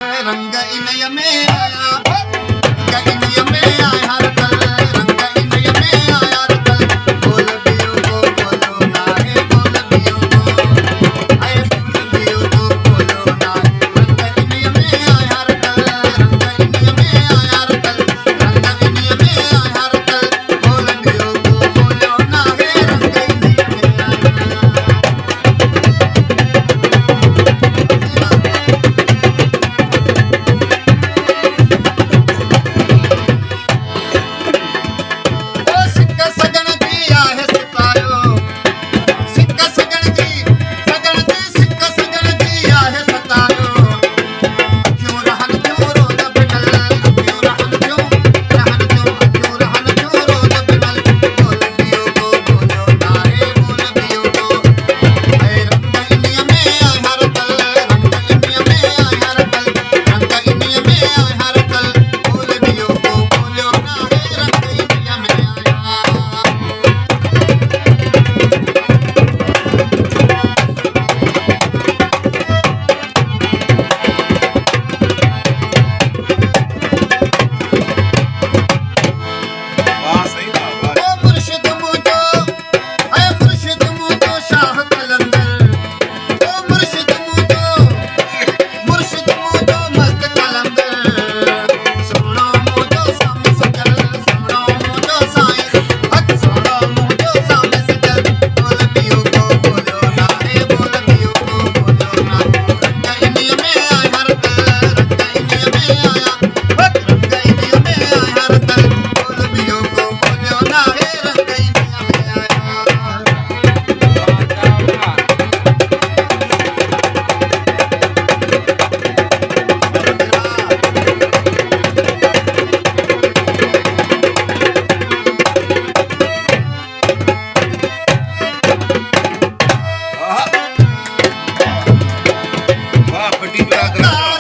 रंग इन में आया रंग इन में आया रतल रंग इन में आया रतल बोल बियो को बोलो ना है बोल बियो को आए बोल बियो को बोलो ना रंग इन में आया रतल रंग इन में आया रतल रंग इन में आया रतल बोल बियो को बोलो ना है रंग इन में आया वाह, फटी बिरादर।